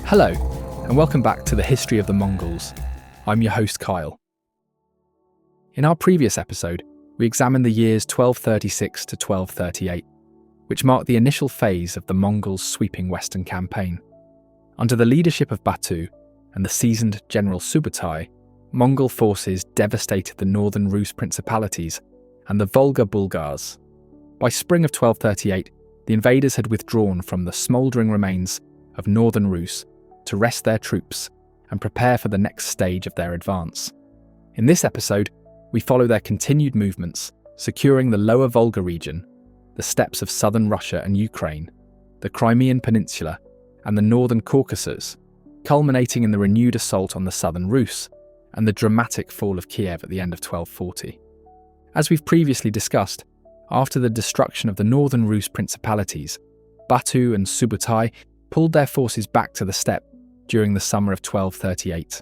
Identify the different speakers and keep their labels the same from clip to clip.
Speaker 1: Hello, and welcome back to the History of the Mongols. I'm your host, Kyle. In our previous episode, we examined the years 1236 to 1238, which marked the initial phase of the Mongols' sweeping western campaign. Under the leadership of Batu and the seasoned General Subutai, Mongol forces devastated the northern Rus principalities and the Volga Bulgars. By spring of 1238, the invaders had withdrawn from the smouldering remains of northern Rus to rest their troops and prepare for the next stage of their advance. In this episode, we follow their continued movements, securing the lower Volga region, the steppes of southern Russia and Ukraine, the Crimean Peninsula, and the northern Caucasus, culminating in the renewed assault on the southern Rus and the dramatic fall of Kiev at the end of 1240. As we've previously discussed, after the destruction of the northern Rus principalities, Batu and Subutai pulled their forces back to the steppe during the summer of 1238.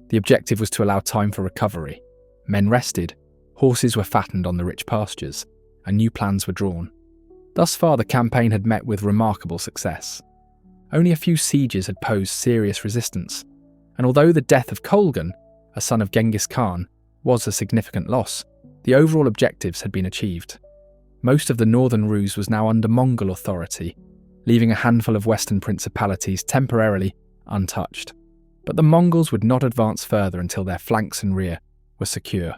Speaker 1: The objective was to allow time for recovery. Men rested, horses were fattened on the rich pastures, and new plans were drawn. Thus far, the campaign had met with remarkable success. Only a few sieges had posed serious resistance, and although the death of Kolgan, a son of Genghis Khan, was a significant loss, the overall objectives had been achieved. Most of the northern Rus was now under Mongol authority, leaving a handful of western principalities temporarily untouched. But the Mongols would not advance further until their flanks and rear were secure.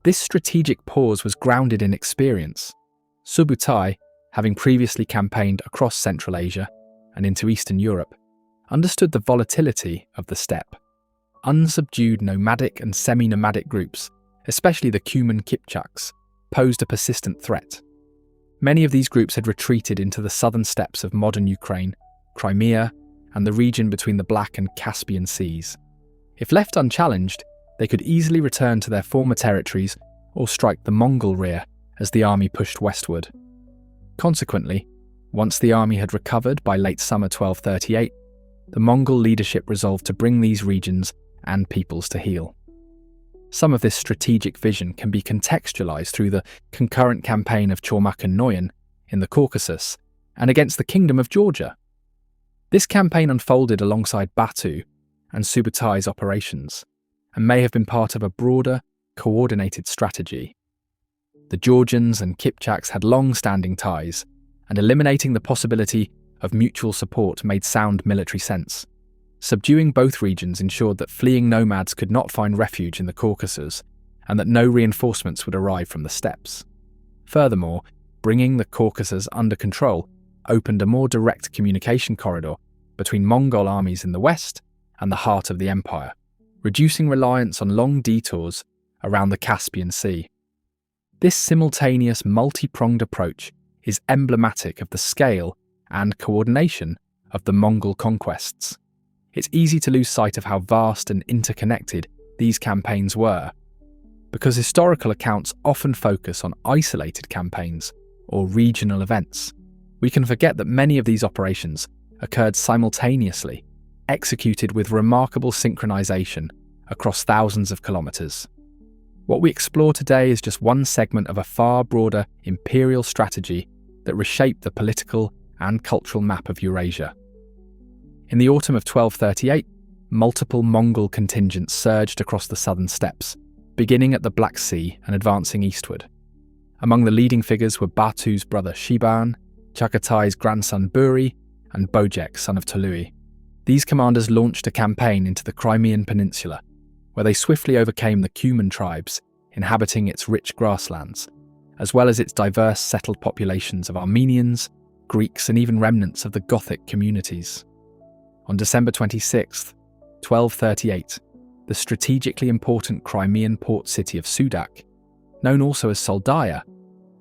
Speaker 1: This strategic pause was grounded in experience. Subutai, having previously campaigned across Central Asia and into Eastern Europe, understood the volatility of the steppe. Unsubdued nomadic and semi-nomadic groups, especially the Cuman-Qipchaqs, posed a persistent threat. Many of these groups had retreated into the southern steppes of modern Ukraine, Crimea, and the region between the Black and Caspian Seas. If left unchallenged, they could easily return to their former territories or strike the Mongol rear as the army pushed westward. Consequently, once the army had recovered by late summer 1238, the Mongol leadership resolved to bring these regions and peoples to heel. Some of this strategic vision can be contextualized through the concurrent campaign of Chormak and Noyan in the Caucasus and against the Kingdom of Georgia. This campaign unfolded alongside Batu and Subutai's operations and may have been part of a broader, coordinated strategy. The Georgians and Kipchaks had long-standing ties, and eliminating the possibility of mutual support made sound military sense. Subduing both regions ensured that fleeing nomads could not find refuge in the Caucasus and that no reinforcements would arrive from the steppes. Furthermore, bringing the Caucasus under control opened a more direct communication corridor between Mongol armies in the west and the heart of the empire, reducing reliance on long detours around the Caspian Sea. This simultaneous, multi-pronged approach is emblematic of the scale and coordination of the Mongol conquests. It's easy to lose sight of how vast and interconnected these campaigns were, because historical accounts often focus on isolated campaigns or regional events. We can forget that many of these operations occurred simultaneously, executed with remarkable synchronization across thousands of kilometers. What we explore today is just one segment of a far broader imperial strategy that reshaped the political and cultural map of Eurasia. In the autumn of 1238, multiple Mongol contingents surged across the southern steppes, beginning at the Black Sea and advancing eastward. Among the leading figures were Batu's brother Shiban, Chaghatay's grandson Buri, and Bojek, son of Tolui. These commanders launched a campaign into the Crimean Peninsula, where they swiftly overcame the Cuman tribes inhabiting its rich grasslands, as well as its diverse settled populations of Armenians, Greeks, and even remnants of the Gothic communities. On December 26, 1238, the strategically important Crimean port city of Sudak, known also as Soldaya,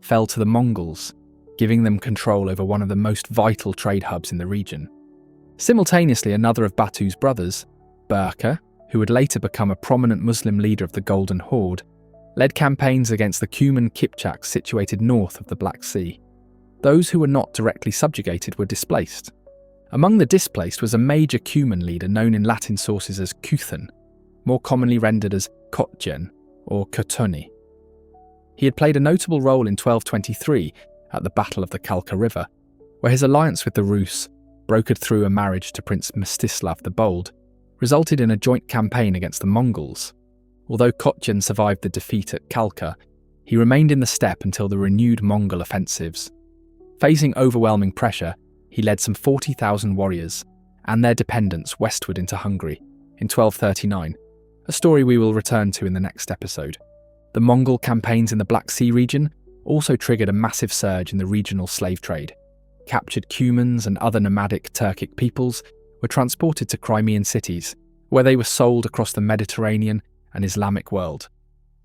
Speaker 1: fell to the Mongols, giving them control over one of the most vital trade hubs in the region. Simultaneously, another of Batu's brothers, Berke, who would later become a prominent Muslim leader of the Golden Horde, led campaigns against the Cuman-Qipchaqs situated north of the Black Sea. Those who were not directly subjugated were displaced. Among the displaced was a major Cuman leader known in Latin sources as Kuthen, more commonly rendered as Kotjen or Kotoni. He had played a notable role in 1223 at the Battle of the Kalka River, where his alliance with the Rus brokered through a marriage to Prince Mstislav the Bold, resulted in a joint campaign against the Mongols. Although Kotjen survived the defeat at Kalka, he remained in the steppe until the renewed Mongol offensives. Facing overwhelming pressure, he led some 40,000 warriors and their dependents westward into Hungary in 1239, a story we will return to in the next episode. The Mongol campaigns in the Black Sea region also triggered a massive surge in the regional slave trade. Captured Cumans and other nomadic Turkic peoples were transported to Crimean cities, where they were sold across the Mediterranean and Islamic world.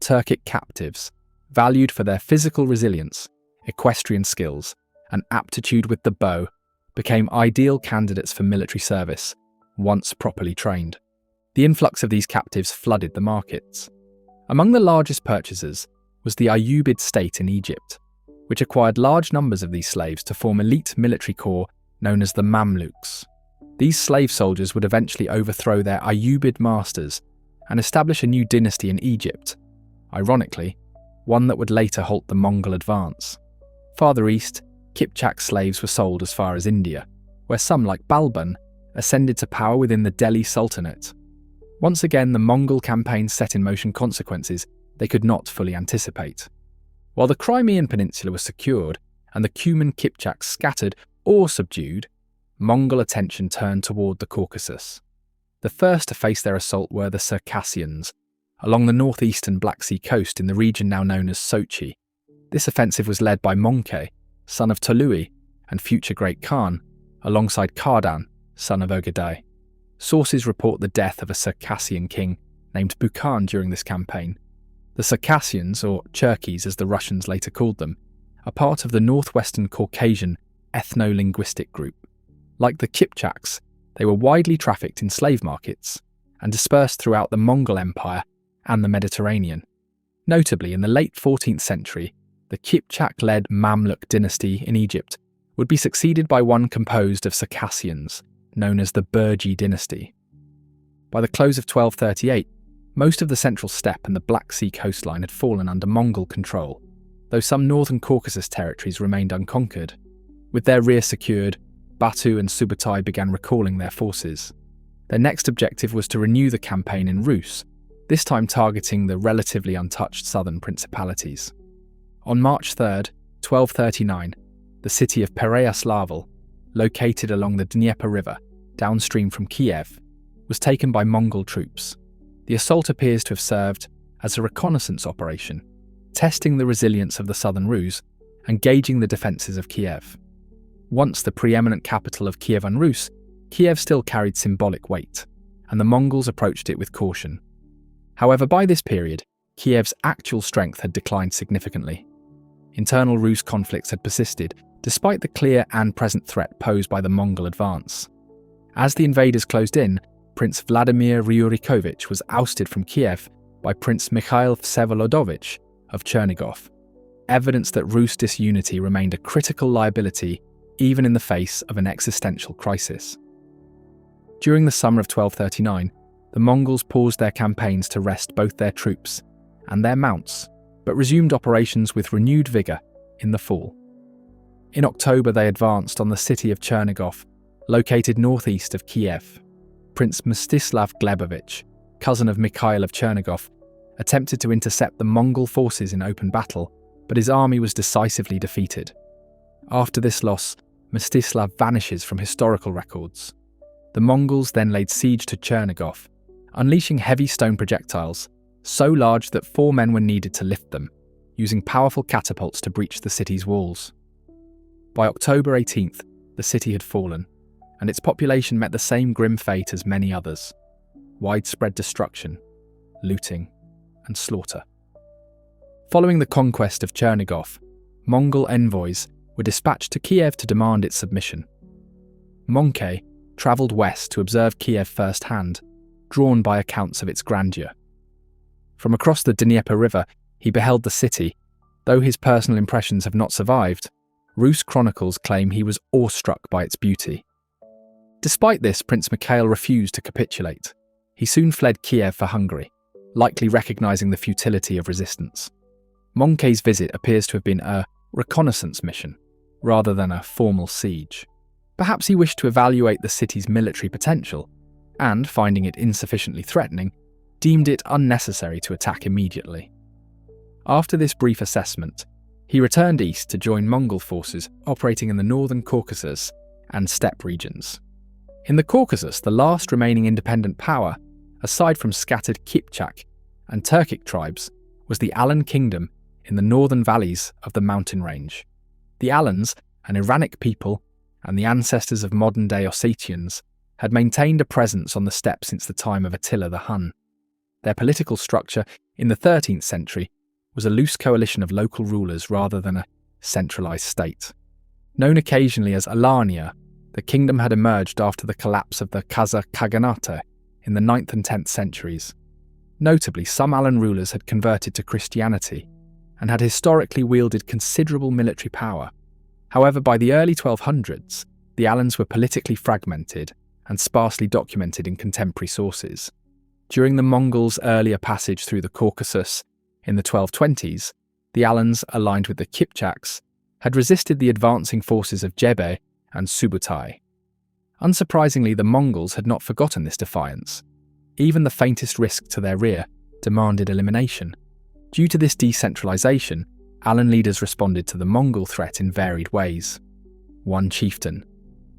Speaker 1: Turkic captives, valued for their physical resilience, equestrian skills, and aptitude with the bow, became ideal candidates for military service, once properly trained. The influx of these captives flooded the markets. Among the largest purchasers was the Ayyubid state in Egypt, which acquired large numbers of these slaves to form elite military corps known as the Mamluks. These slave soldiers would eventually overthrow their Ayyubid masters and establish a new dynasty in Egypt, ironically, one that would later halt the Mongol advance. Farther east, Qipchaq slaves were sold as far as India, where some like Balban ascended to power within the Delhi Sultanate. Once again, the Mongol campaign set in motion consequences they could not fully anticipate. While the Crimean Peninsula was secured and the Cuman-Qipchaqs scattered or subdued, Mongol attention turned toward the Caucasus. The first to face their assault were the Circassians, along the northeastern Black Sea coast in the region now known as Sochi. This offensive was led by Mongke, son of Tolui and future Great Khan, alongside Kardan, son of Ogedai. Sources report the death of a Circassian king named Bukhan during this campaign. The Circassians, or Cherkis as the Russians later called them, are part of the northwestern Caucasian ethno-linguistic group. Like the Qipchaqs, they were widely trafficked in slave markets and dispersed throughout the Mongol Empire and the Mediterranean. Notably, in the late 14th century, the Qipchaq-led Mamluk dynasty in Egypt would be succeeded by one composed of Circassians, known as the Burji dynasty. By the close of 1238, most of the central steppe and the Black Sea coastline had fallen under Mongol control, though some northern Caucasus territories remained unconquered. With their rear secured, Batu and Subutai began recalling their forces. Their next objective was to renew the campaign in Rus, this time targeting the relatively untouched southern principalities. On March 3, 1239, the city of Pereyaslav, located along the Dnieper River, downstream from Kiev, was taken by Mongol troops. The assault appears to have served as a reconnaissance operation, testing the resilience of the southern Rus and gauging the defences of Kiev. Once the preeminent capital of Kievan Rus, Kiev still carried symbolic weight, and the Mongols approached it with caution. However, by this period, Kiev's actual strength had declined significantly. Internal Rus conflicts had persisted, despite the clear and present threat posed by the Mongol advance. As the invaders closed in, Prince Vladimir Ryurikovich was ousted from Kiev by Prince Mikhail Vsevolodovich of Chernigov, evidence that Rus disunity remained a critical liability even in the face of an existential crisis. During the summer of 1239, the Mongols paused their campaigns to rest both their troops and their mounts, but resumed operations with renewed vigour in the fall. In October, they advanced on the city of Chernigov, located northeast of Kiev. Prince Mstislav Glebovich, cousin of Mikhail of Chernigov, attempted to intercept the Mongol forces in open battle, but his army was decisively defeated. After this loss, Mstislav vanishes from historical records. The Mongols then laid siege to Chernigov, unleashing heavy stone projectiles, so large that 4 men were needed to lift them, using powerful catapults to breach the city's walls. By October 18th, the city had fallen, and its population met the same grim fate as many others: widespread destruction, looting, and slaughter. Following the conquest of Chernigov, Mongol envoys were dispatched to Kiev to demand its submission. Mongke travelled west to observe Kiev firsthand, drawn by accounts of its grandeur. From across the Dnieper River, he beheld the city. Though his personal impressions have not survived, Rus chronicles claim he was awestruck by its beauty. Despite this, Prince Mikhail refused to capitulate. He soon fled Kiev for Hungary, likely recognising the futility of resistance. Mongke's visit appears to have been a reconnaissance mission, rather than a formal siege. Perhaps he wished to evaluate the city's military potential and, finding it insufficiently threatening, deemed it unnecessary to attack immediately. After this brief assessment, he returned east to join Mongol forces operating in the northern Caucasus and steppe regions. In the Caucasus, the last remaining independent power, aside from scattered Qipchaq and Turkic tribes, was the Alan kingdom in the northern valleys of the mountain range. The Alans, an Iranic people and the ancestors of modern-day Ossetians, had maintained a presence on the steppe since the time of Attila the Hun. Their political structure in the 13th century was a loose coalition of local rulers rather than a centralised state. Known occasionally as Alania, the kingdom had emerged after the collapse of the Khazar Khaganate in the 9th and 10th centuries. Notably, some Alan rulers had converted to Christianity and had historically wielded considerable military power. However, by the early 1200s, the Alans were politically fragmented and sparsely documented in contemporary sources. During the Mongols' earlier passage through the Caucasus in the 1220s, the Alans, aligned with the Qipchaqs, had resisted the advancing forces of Jebe and Subutai. Unsurprisingly, the Mongols had not forgotten this defiance. Even the faintest risk to their rear demanded elimination. Due to this decentralization, Alan leaders responded to the Mongol threat in varied ways. One chieftain,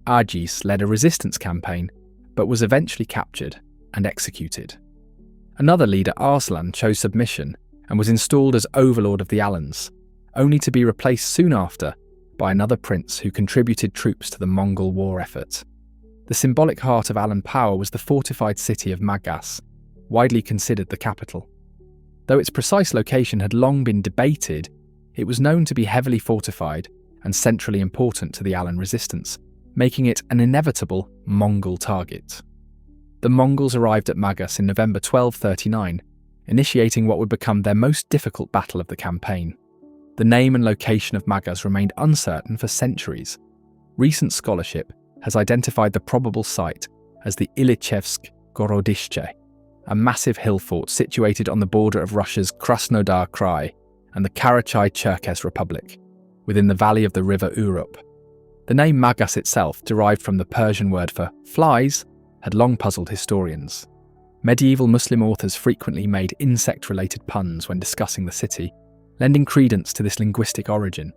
Speaker 1: Agis, led a resistance campaign, but was eventually captured and executed. Another leader, Arslan, chose submission and was installed as overlord of the Alans, only to be replaced soon after by another prince who contributed troops to the Mongol war effort. The symbolic heart of Alan power was the fortified city of Magas, widely considered the capital. Though its precise location had long been debated, it was known to be heavily fortified and centrally important to the Alan resistance, making it an inevitable Mongol target. The Mongols arrived at Magas in November 1239, initiating what would become their most difficult battle of the campaign. The name and location of Magas remained uncertain for centuries. Recent scholarship has identified the probable site as the Ilichevsk Gorodishche, a massive hill fort situated on the border of Russia's Krasnodar Krai and the Karachay-Cherkess Republic, within the valley of the river Urup. The name Magas itself, derived from the Persian word for flies, had long puzzled historians. Medieval Muslim authors frequently made insect-related puns when discussing the city, lending credence to this linguistic origin.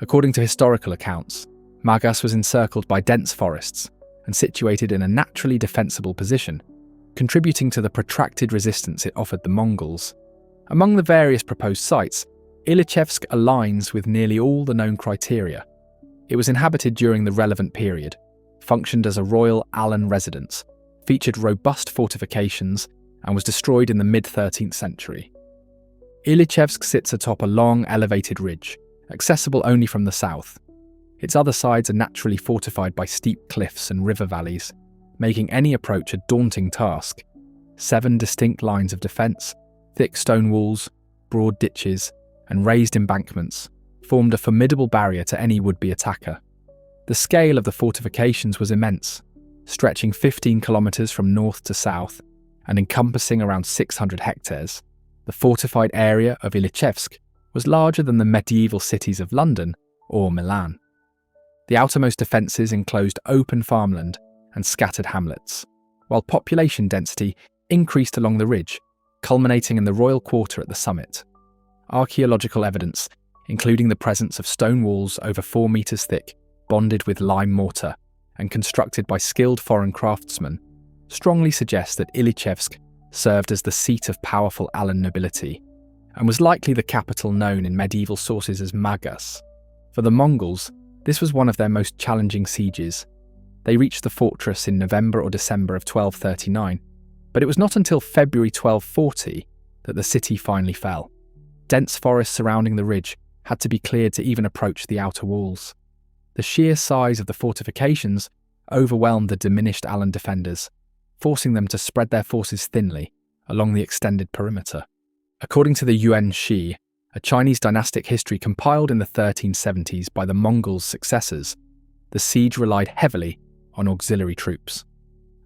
Speaker 1: According to historical accounts, Magas was encircled by dense forests and situated in a naturally defensible position, contributing to the protracted resistance it offered the Mongols. Among the various proposed sites, Ilichevsk aligns with nearly all the known criteria. It was inhabited during the relevant period, functioned as a royal Alan residence, featured robust fortifications, and was destroyed in the mid-13th century. Ilichevsk sits atop a long, elevated ridge, accessible only from the south. Its other sides are naturally fortified by steep cliffs and river valleys, making any approach a daunting task. 7 distinct lines of defence, thick stone walls, broad ditches, and raised embankments formed a formidable barrier to any would-be attacker. The scale of the fortifications was immense, stretching 15 kilometres from north to south and encompassing around 600 hectares. The fortified area of Ilichevsk was larger than the medieval cities of London or Milan. The outermost defences enclosed open farmland and scattered hamlets, while population density increased along the ridge, culminating in the royal quarter at the summit. Archaeological evidence, including the presence of stone walls over 4 metres thick, bonded with lime mortar, and constructed by skilled foreign craftsmen, strongly suggests that Ilichevsk served as the seat of powerful Alan nobility, and was likely the capital known in medieval sources as Magas. For the Mongols, this was one of their most challenging sieges. They reached the fortress in November or December of 1239, but it was not until February 1240 that the city finally fell. Dense forests surrounding the ridge had to be cleared to even approach the outer walls. The sheer size of the fortifications overwhelmed the diminished Alan defenders, forcing them to spread their forces thinly along the extended perimeter. According to the Yuan Shi, a Chinese dynastic history compiled in the 1370s by the Mongols' successors, the siege relied heavily on auxiliary troops.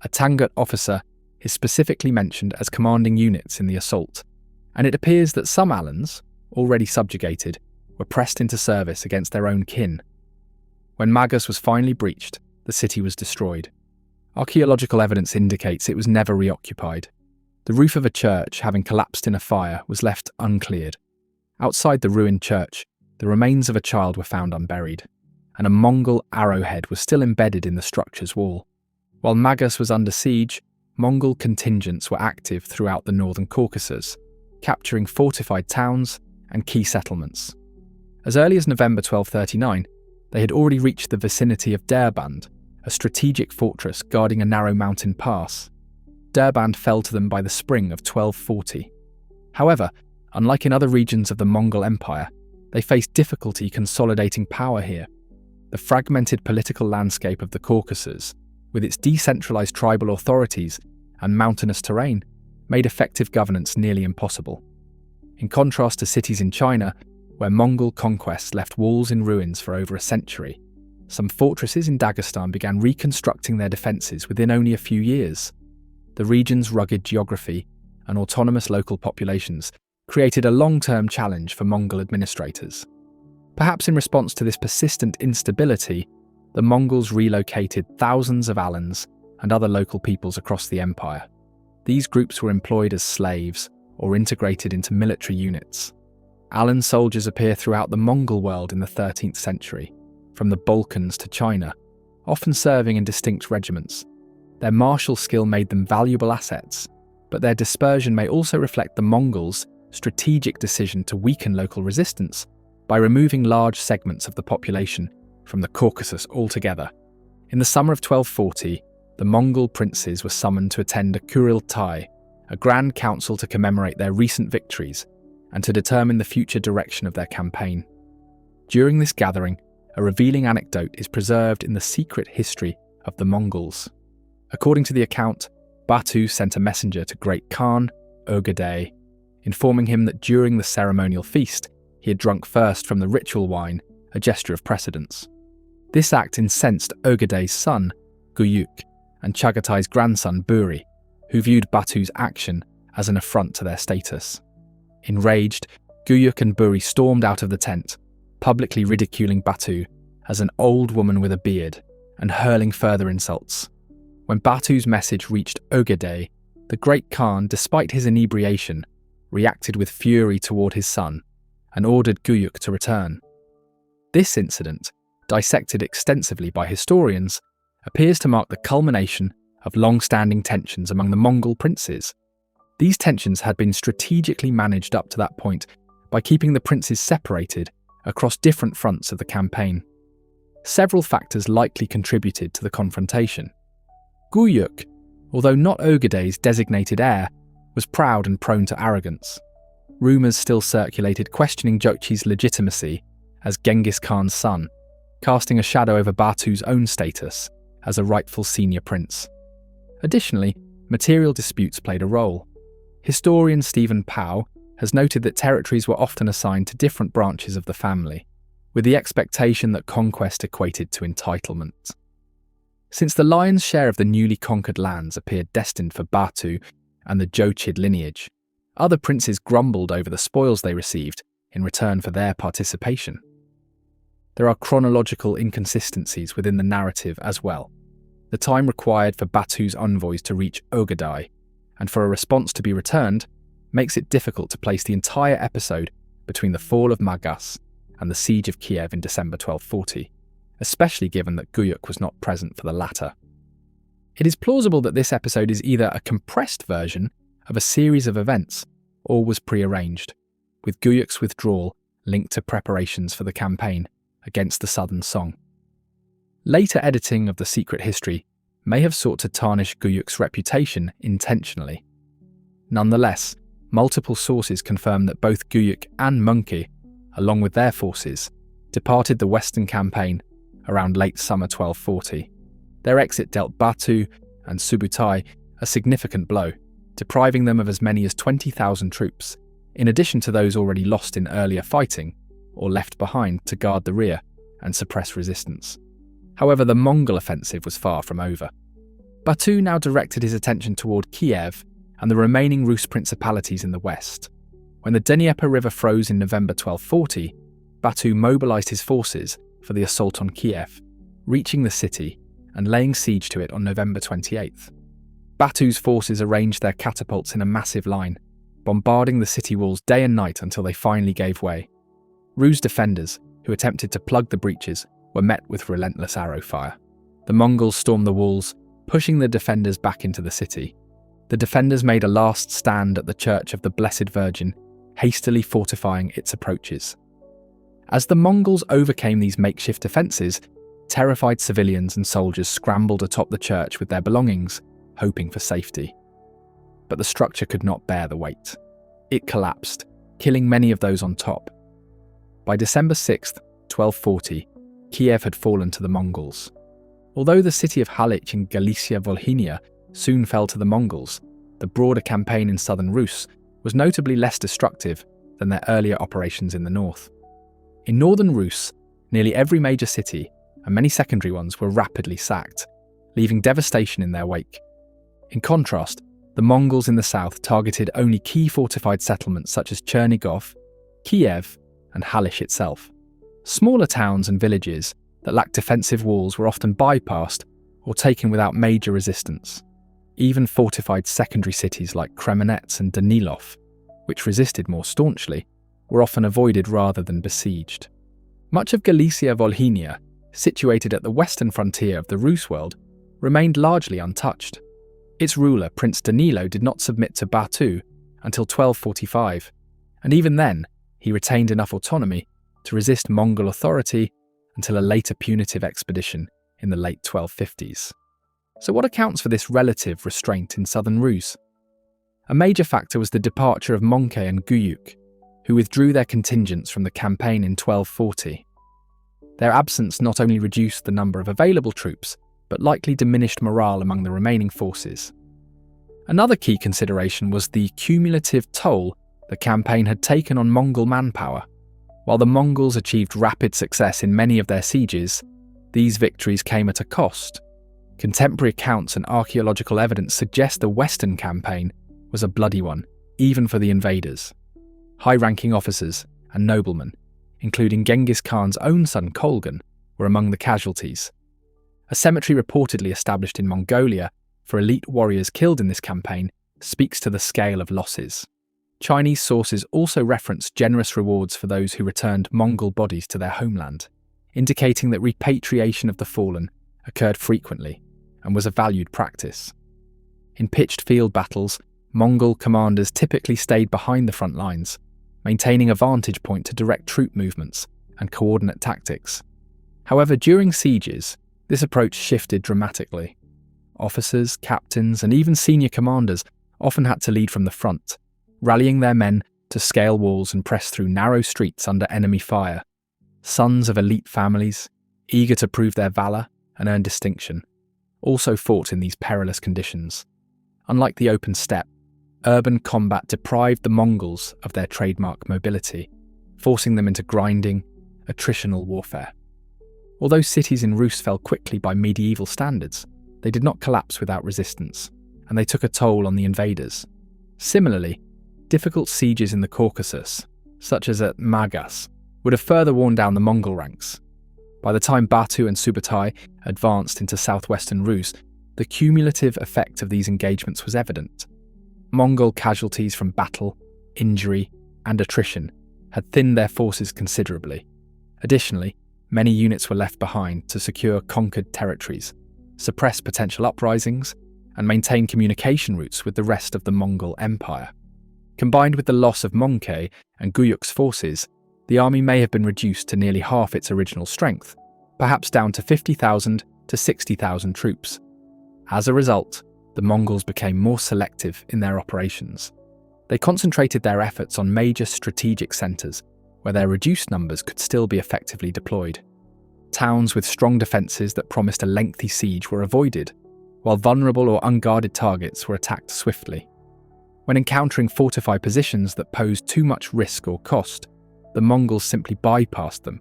Speaker 1: A Tangut officer is specifically mentioned as commanding units in the assault, and it appears that some Alans, already subjugated, were pressed into service against their own kin. When Magas was finally breached, the city was destroyed. Archaeological evidence indicates it was never reoccupied. The roof of a church, having collapsed in a fire, was left uncleared. Outside the ruined church, the remains of a child were found unburied, and a Mongol arrowhead was still embedded in the structure's wall. While Magas was under siege, Mongol contingents were active throughout the northern Caucasus, capturing fortified towns and key settlements. As early as November 1239, they had already reached the vicinity of Derband, a strategic fortress guarding a narrow mountain pass. Derband fell to them by the spring of 1240. However, unlike in other regions of the Mongol Empire, they faced difficulty consolidating power here. The fragmented political landscape of the Caucasus, with its decentralized tribal authorities and mountainous terrain, made effective governance nearly impossible. In contrast to cities in China, where Mongol conquests left walls in ruins for over a century, some fortresses in Dagestan began reconstructing their defences within only a few years. The region's rugged geography and autonomous local populations created a long-term challenge for Mongol administrators. Perhaps in response to this persistent instability, the Mongols relocated thousands of Alans and other local peoples across the empire. These groups were employed as slaves or integrated into military units. Alan soldiers appear throughout the Mongol world in the 13th century, from the Balkans to China, often serving in distinct regiments. Their martial skill made them valuable assets, but their dispersion may also reflect the Mongols' strategic decision to weaken local resistance by removing large segments of the population from the Caucasus altogether. In the summer of 1240, the Mongol princes were summoned to attend a Kurultai, a grand council to commemorate their recent victories and to determine the future direction of their campaign. During this gathering, a revealing anecdote is preserved in the secret history of the Mongols. According to the account, Batu sent a messenger to Great Khan, Ögedei, informing him that during the ceremonial feast, he had drunk first from the ritual wine, a gesture of precedence. This act incensed Ögedei's son, Guyuk, and Chagatai's grandson, Buri, who viewed Batu's action as an affront to their status. Enraged, Guyuk and Buri stormed out of the tent, publicly ridiculing Batu as an old woman with a beard and hurling further insults. When Batu's message reached Ögedei, the Great Khan, despite his inebriation, reacted with fury toward his son and ordered Guyuk to return. This incident, dissected extensively by historians, appears to mark the culmination of long-standing tensions among the Mongol princes. These tensions had been strategically managed up to that point by keeping the princes separated across different fronts of the campaign. Several factors likely contributed to the confrontation. Guyuk, although not Ögedei's designated heir, was proud and prone to arrogance. Rumours still circulated questioning Jokchi's legitimacy as Genghis Khan's son, casting a shadow over Batu's own status as a rightful senior prince. Additionally, material disputes played a role. Historian Stephen Pow has noted that territories were often assigned to different branches of the family, with the expectation that conquest equated to entitlement. Since the lion's share of the newly conquered lands appeared destined for Batu and the Jochid lineage, other princes grumbled over the spoils they received in return for their participation. There are chronological inconsistencies within the narrative as well. The time required for Batu's envoys to reach Ögedei and for a response to be returned makes it difficult to place the entire episode between the fall of Magas and the siege of Kiev in December 1240, especially given that Guyuk was not present for the latter. It is plausible that this episode is either a compressed version of a series of events or was prearranged, with Guyuk's withdrawal linked to preparations for the campaign against the Southern Song. Later editing of the secret history may have sought to tarnish Guyuk's reputation intentionally. Nonetheless, multiple sources confirm that both Guyuk and Mongke, along with their forces, departed the Western campaign around late summer 1240. Their exit dealt Batu and Subutai a significant blow, depriving them of as many as 20,000 troops, in addition to those already lost in earlier fighting or left behind to guard the rear and suppress resistance. However, the Mongol offensive was far from over. Batu now directed his attention toward Kiev and the remaining Rus principalities in the west. When the Dnieper River froze in November 1240, Batu mobilized his forces for the assault on Kiev, reaching the city and laying siege to it on November 28th. Batu's forces arranged their catapults in a massive line, bombarding the city walls day and night until they finally gave way. Rus defenders, who attempted to plug the breaches, were met with relentless arrow fire. The Mongols stormed the walls, pushing the defenders back into the city. The defenders made a last stand at the Church of the Blessed Virgin, hastily fortifying its approaches. As the Mongols overcame these makeshift defences, terrified civilians and soldiers scrambled atop the church with their belongings, hoping for safety. But the structure could not bear the weight. It collapsed, killing many of those on top. By December 6, 1240, Kiev had fallen to the Mongols. Although the city of Halich in Galicia-Volhynia soon fell to the Mongols, the broader campaign in southern Rus was notably less destructive than their earlier operations in the north. In northern Rus, nearly every major city, and many secondary ones, were rapidly sacked, leaving devastation in their wake. In contrast, the Mongols in the south targeted only key fortified settlements such as Chernigov, Kiev, and Halich itself. Smaller towns and villages that lacked defensive walls were often bypassed or taken without major resistance. Even fortified secondary cities like Kremenets and Danilov, which resisted more staunchly, were often avoided rather than besieged. Much of Galicia-Volhynia, situated at the western frontier of the Rus world, remained largely untouched. Its ruler, Prince Danilo, did not submit to Batu until 1245, and even then, he retained enough autonomy to resist Mongol authority until a later punitive expedition in the late 1250s. So what accounts for this relative restraint in southern Rus? A major factor was the departure of Mongke and Guyuk, who withdrew their contingents from the campaign in 1240. Their absence not only reduced the number of available troops, but likely diminished morale among the remaining forces. Another key consideration was the cumulative toll the campaign had taken on Mongol manpower. While the Mongols achieved rapid success in many of their sieges, these victories came at a cost. Contemporary accounts and archaeological evidence suggest the Western campaign was a bloody one, even for the invaders. High-ranking officers and noblemen, including Genghis Khan's own son Kolgan, were among the casualties. A cemetery reportedly established in Mongolia for elite warriors killed in this campaign speaks to the scale of losses. Chinese sources also reference generous rewards for those who returned Mongol bodies to their homeland, indicating that repatriation of the fallen occurred frequently and was a valued practice. In pitched field battles, Mongol commanders typically stayed behind the front lines, maintaining a vantage point to direct troop movements and coordinate tactics. However, during sieges, this approach shifted dramatically. Officers, captains, and even senior commanders often had to lead from the front, rallying their men to scale walls and press through narrow streets under enemy fire. Sons of elite families, eager to prove their valour and earn distinction, also fought in these perilous conditions. Unlike the open steppe, urban combat deprived the Mongols of their trademark mobility, forcing them into grinding, attritional warfare. Although cities in Rus fell quickly by medieval standards, they did not collapse without resistance, and they took a toll on the invaders. Similarly, difficult sieges in the Caucasus, such as at Magas, would have further worn down the Mongol ranks. By the time Batu and Subutai advanced into southwestern Rus, the cumulative effect of these engagements was evident. Mongol casualties from battle, injury, and attrition had thinned their forces considerably. Additionally, many units were left behind to secure conquered territories, suppress potential uprisings, and maintain communication routes with the rest of the Mongol Empire. Combined with the loss of Mongke and Guyuk's forces, the army may have been reduced to nearly half its original strength, perhaps down to 50,000 to 60,000 troops. As a result, the Mongols became more selective in their operations. They concentrated their efforts on major strategic centres, where their reduced numbers could still be effectively deployed. Towns with strong defences that promised a lengthy siege were avoided, while vulnerable or unguarded targets were attacked swiftly. When encountering fortified positions that posed too much risk or cost, the Mongols simply bypassed them,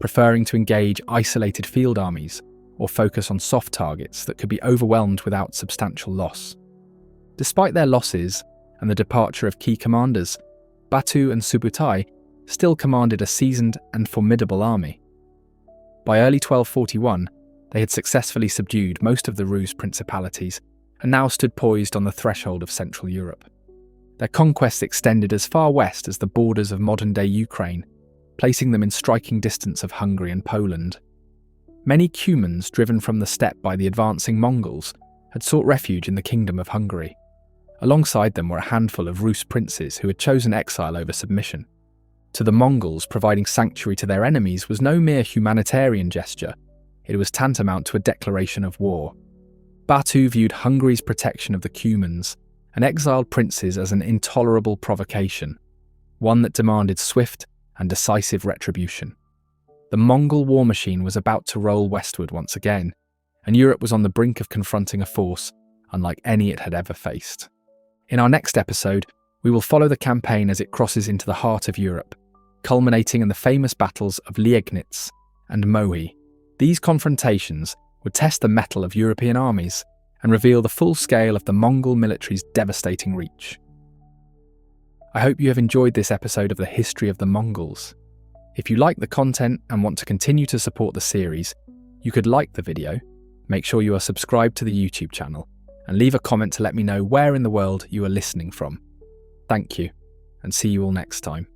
Speaker 1: preferring to engage isolated field armies or focus on soft targets that could be overwhelmed without substantial loss. Despite their losses and the departure of key commanders, Batu and Subutai still commanded a seasoned and formidable army. By early 1241, They had successfully subdued most of the Rus principalities and now stood poised on the threshold of Central Europe. Their conquests extended as far west as the borders of modern-day Ukraine, placing them in striking distance of Hungary and Poland. Many Cumans, driven from the steppe by the advancing Mongols, had sought refuge in the Kingdom of Hungary. Alongside them were a handful of Rus princes who had chosen exile over submission. To the Mongols, providing sanctuary to their enemies was no mere humanitarian gesture, it was tantamount to a declaration of war. Batu viewed Hungary's protection of the Cumans and exiled princes as an intolerable provocation, one that demanded swift and decisive retribution. The Mongol war machine was about to roll westward once again, and Europe was on the brink of confronting a force unlike any it had ever faced. In our next episode, we will follow the campaign as it crosses into the heart of Europe, culminating in the famous battles of Liegnitz and Mohi. These confrontations would test the mettle of European armies and reveal the full scale of the Mongol military's devastating reach. I hope you have enjoyed this episode of the History of the Mongols. If you like the content and want to continue to support the series, you could like the video, make sure you are subscribed to the YouTube channel, and leave a comment to let me know where in the world you are listening from. Thank you, and see you all next time.